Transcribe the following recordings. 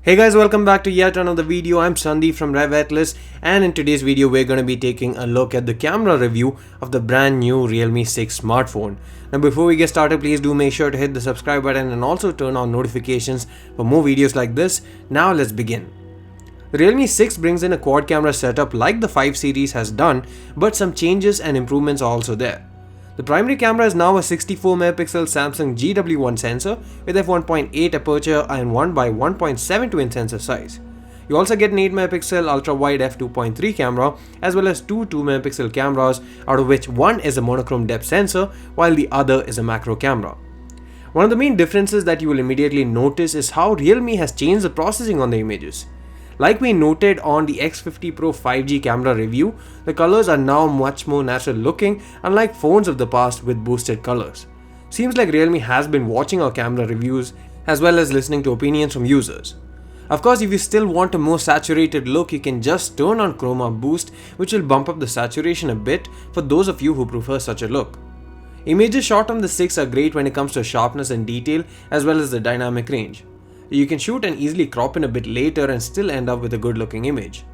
Hey guys, welcome back to yet another video. I'm Sandeep from RevAtlas, and in today's video we're going to be taking a look at the camera review of the brand new Realme 6 smartphone. Now before we get started, please do make sure to hit the subscribe button and also turn on notifications for more videos like this. Now let's begin. The Realme 6 brings in a quad camera setup like the 5 series has done, but some changes and improvements are also there. The primary camera is now a 64MP Samsung GW1 sensor with f1.8 aperture and 1x1.72 inch sensor size. You also get an 8MP ultra-wide f2.3 camera as well as two 2MP cameras, out of which one is a monochrome depth sensor while the other is a macro camera. One of the main differences that you will immediately notice is how Realme has changed the processing on the images. Like we noted on the X50 Pro 5G camera review, the colors are now much more natural looking, unlike phones of the past with boosted colors. Seems like Realme has been watching our camera reviews as well as listening to opinions from users. Of course, if you still want a more saturated look, you can just turn on Chroma Boost, which will bump up the saturation a bit for those of you who prefer such a look. Images shot on the 6 are great when it comes to sharpness and detail as well as the dynamic range. You can shoot and easily crop in a bit later and still end up with a good looking image.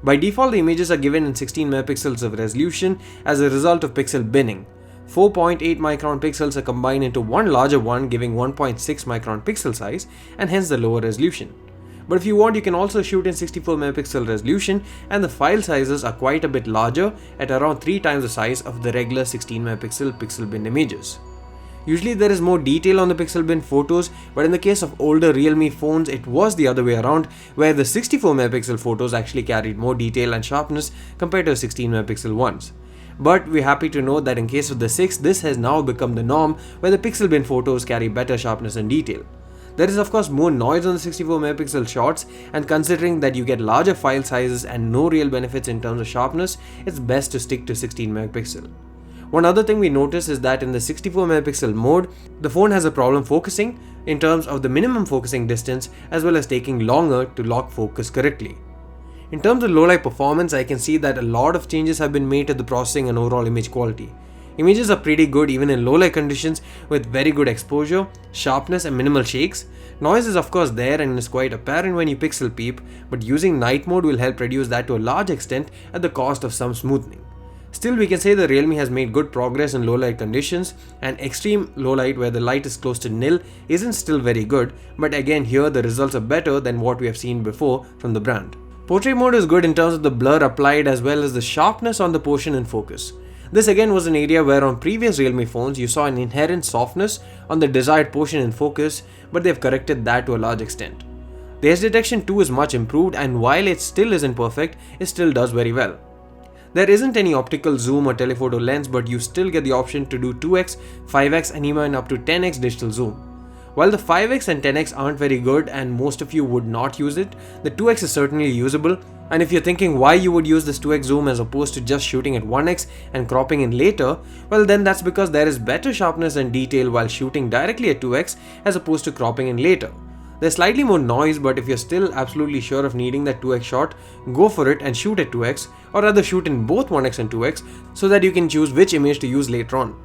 By default, the images are given in 16MP of resolution as a result of pixel binning. 4.8 micron pixels are combined into one larger one, giving 1.6 micron pixel size and hence the lower resolution. But if you want, you can also shoot in 64MP resolution, and the file sizes are quite a bit larger at around 3 times the size of the regular 16MP pixel bin images. Usually there is more detail on the pixel bin photos, but in the case of older Realme phones it was the other way around, where the 64MP photos actually carried more detail and sharpness compared to 16MP ones. But we're happy to know that in case of the 6, this has now become the norm, where the pixel bin photos carry better sharpness and detail. There is of course more noise on the 64MP shots, and considering that you get larger file sizes and no real benefits in terms of sharpness, it's best to stick to 16MP. One other thing we notice is that in the 64MP mode, the phone has a problem focusing in terms of the minimum focusing distance as well as taking longer to lock focus correctly. In terms of low light performance, I can see that a lot of changes have been made to the processing and overall image quality. Images are pretty good even in low light conditions with very good exposure, sharpness and minimal shakes. Noise is of course there and is quite apparent when you pixel peep, but using night mode will help reduce that to a large extent at the cost of some smoothing. Still, we can say that Realme has made good progress in low light conditions, and extreme low light where the light is close to nil isn't still very good, but again here the results are better than what we have seen before from the brand. Portrait mode is good in terms of the blur applied as well as the sharpness on the portion in focus. This again was an area where on previous Realme phones you saw an inherent softness on the desired portion in focus, but they've corrected that to a large extent. The edge detection too is much improved, and while it still isn't perfect, it still does very well. There isn't any optical zoom or telephoto lens, but you still get the option to do 2x, 5x and even up to 10x digital zoom. While the 5x and 10x aren't very good and most of you would not use it, the 2x is certainly usable, and if you're thinking why you would use this 2x zoom as opposed to just shooting at 1x and cropping in later, well then that's because there is better sharpness and detail while shooting directly at 2x as opposed to cropping in later. There's slightly more noise, but if you're still absolutely sure of needing that 2x shot, go for it and shoot at 2x, or rather shoot in both 1x and 2x so that you can choose which image to use later on.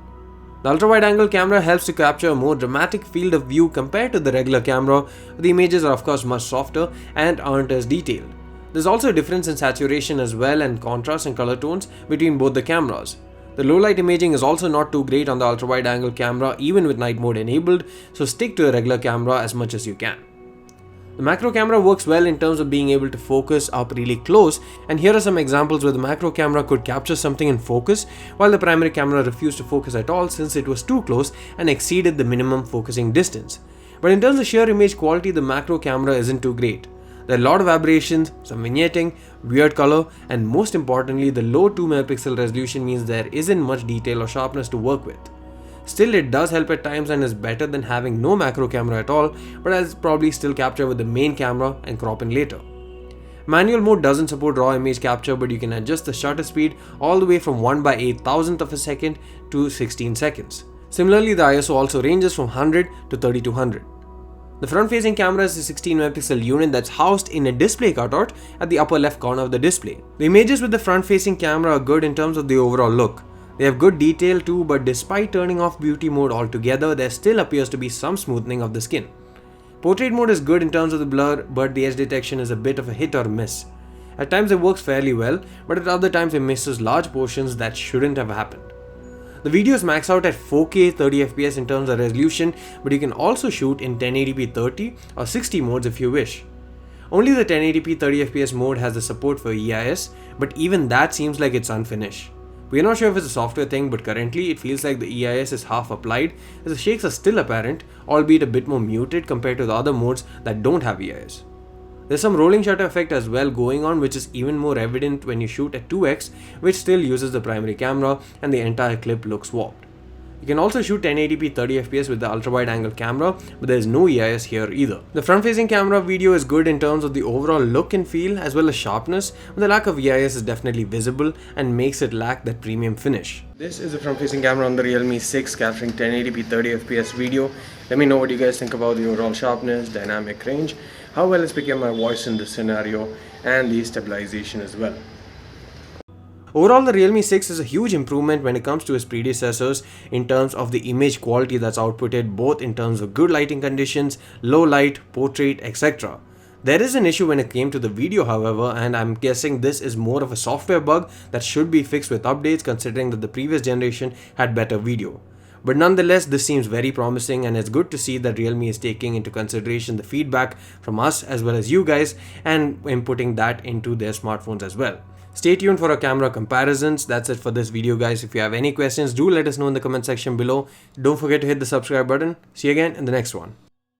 The ultra-wide angle camera helps to capture a more dramatic field of view compared to the regular camera. The images are of course much softer and aren't as detailed. There's also a difference in saturation as well and contrast and color tones between both the cameras. The low light imaging is also not too great on the ultra-wide angle camera even with night mode enabled, so stick to a regular camera as much as you can. The macro camera works well in terms of being able to focus up really close, and here are some examples where the macro camera could capture something in focus while the primary camera refused to focus at all since it was too close and exceeded the minimum focusing distance. But in terms of sheer image quality, the macro camera isn't too great. There are a lot of aberrations, some vignetting, weird color, and most importantly the low 2MP resolution means there isn't much detail or sharpness to work with. Still, it does help at times and is better than having no macro camera at all, but I'll probably still capture with the main camera and crop in later. Manual mode doesn't support raw image capture, but you can adjust the shutter speed all the way from 1/8000th of a second to 16 seconds. Similarly, the ISO also ranges from 100 to 3200. The front-facing camera is a 16MP unit that's housed in a display cutout at the upper left corner of the display. The images with the front-facing camera are good in terms of the overall look. They have good detail too, but despite turning off beauty mode altogether, there still appears to be some smoothing of the skin. Portrait mode is good in terms of the blur, but the edge detection is a bit of a hit or miss. At times it works fairly well, but at other times it misses large portions that shouldn't have happened. The videos max out at 4K 30fps in terms of resolution, but you can also shoot in 1080p 30 or 60 modes if you wish. Only the 1080p 30fps mode has the support for EIS, but even that seems like it's unfinished. We're not sure if it's a software thing, but currently it feels like the EIS is half applied, as the shakes are still apparent, albeit a bit more muted compared to the other modes that don't have EIS. There's some rolling shutter effect as well going on, which is even more evident when you shoot at 2x, which still uses the primary camera, and the entire clip looks warped. You can also shoot 1080p 30fps with the ultra-wide angle camera, but there is no EIS here either. The front-facing camera video is good in terms of the overall look and feel as well as sharpness, but the lack of EIS is definitely visible and makes it lack that premium finish. This is the front-facing camera on the Realme 6 capturing 1080p 30fps video. Let me know what you guys think about the overall sharpness, dynamic range, how well it's picking up my voice in this scenario, and the stabilization as well. Overall, the Realme 6 is a huge improvement when it comes to its predecessors in terms of the image quality that's outputted, both in terms of good lighting conditions, low light, portrait, etc. There is an issue when it came to the video, however, and I'm guessing this is more of a software bug that should be fixed with updates, considering that the previous generation had better video. But nonetheless, this seems very promising, and it's good to see that Realme is taking into consideration the feedback from us as well as you guys and inputting that into their smartphones as well. Stay tuned for our camera comparisons. That's it for this video, guys. If you have any questions, do let us know in the comment section below. Don't forget to hit the subscribe button. See you again in the next one.